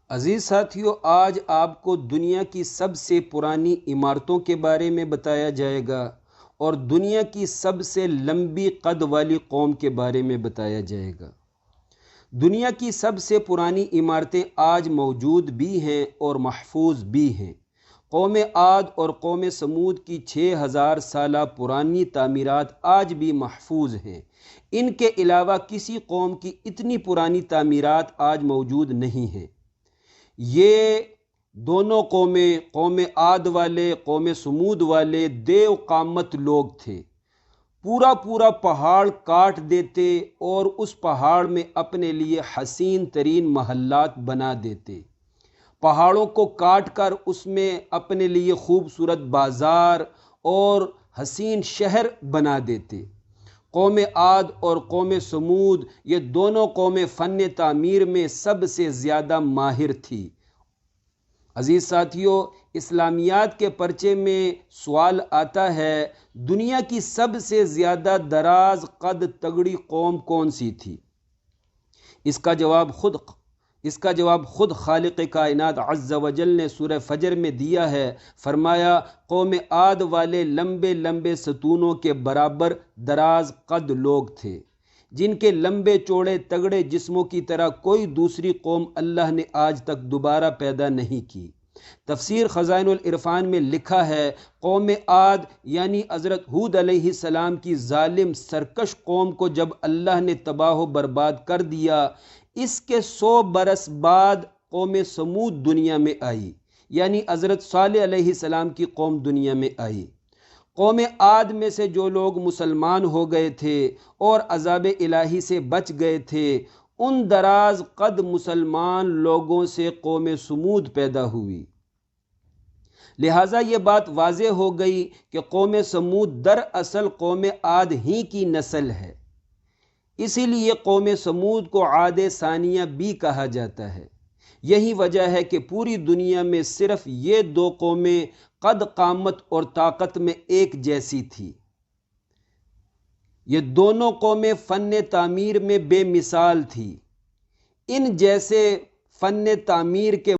عزیز ساتھیو، آج آپ کو دنیا کی سب سے پرانی عمارتوں کے بارے میں بتایا جائے گا اور دنیا کی سب سے لمبی قد والی قوم کے بارے میں بتایا جائے گا۔ دنیا کی سب سے پرانی عمارتیں آج موجود بھی ہیں اور محفوظ بھی ہیں۔ قوم عاد اور قوم سمود کی 6000 سالہ پرانی تعمیرات آج بھی محفوظ ہیں۔ ان کے علاوہ کسی قوم کی اتنی پرانی تعمیرات آج موجود نہیں ہیں۔ یہ دونوں قومیں، قوم عاد والے، قوم سمود والے، دیو قامت لوگ تھے۔ پورا پہاڑ کاٹ دیتے اور اس پہاڑ میں اپنے لیے حسین ترین محلات بنا دیتے۔ پہاڑوں کو کاٹ کر اس میں اپنے لیے خوبصورت بازار اور حسین شہر بنا دیتے۔ قوم عاد اور قوم سمود یہ دونوں قومیں فن تعمیر میں سب سے زیادہ ماہر تھی۔ عزیز ساتھیو، اسلامیات کے پرچے میں سوال آتا ہے، دنیا کی سب سے زیادہ دراز قد تگڑی قوم کون سی تھی؟ اس کا جواب خود خالق کائنات عز و جل نے سورہ فجر میں دیا ہے۔ فرمایا، قوم عاد والے لمبے لمبے ستونوں کے برابر دراز قد لوگ تھے، جن کے لمبے چوڑے تگڑے جسموں کی طرح کوئی دوسری قوم اللہ نے آج تک دوبارہ پیدا نہیں کی۔ تفسیر خزائن العرفان میں لکھا ہے، قوم عاد یعنی حضرت ہود علیہ السلام کی ظالم سرکش قوم کو جب اللہ نے تباہ و برباد کر دیا، اس کے 100 برس بعد قوم سمود دنیا میں آئی، یعنی حضرت صالح علیہ السلام کی قوم دنیا میں آئی۔ قوم عاد میں سے جو لوگ مسلمان ہو گئے تھے اور عذاب الہی سے بچ گئے تھے، ان دراز قد مسلمان لوگوں سے قوم سمود پیدا ہوئی۔ لہٰذا یہ بات واضح ہو گئی کہ قوم سمود دراصل قوم عاد ہی کی نسل ہے۔ اسی لیے قوم سمود کو عاد ثانیہ بھی کہا جاتا ہے۔ یہی وجہ ہے کہ پوری دنیا میں صرف یہ دو قومیں قد قامت اور طاقت میں ایک جیسی تھی۔ یہ دونوں قومیں فن تعمیر میں بے مثال تھی۔ ان جیسے فن تعمیر کے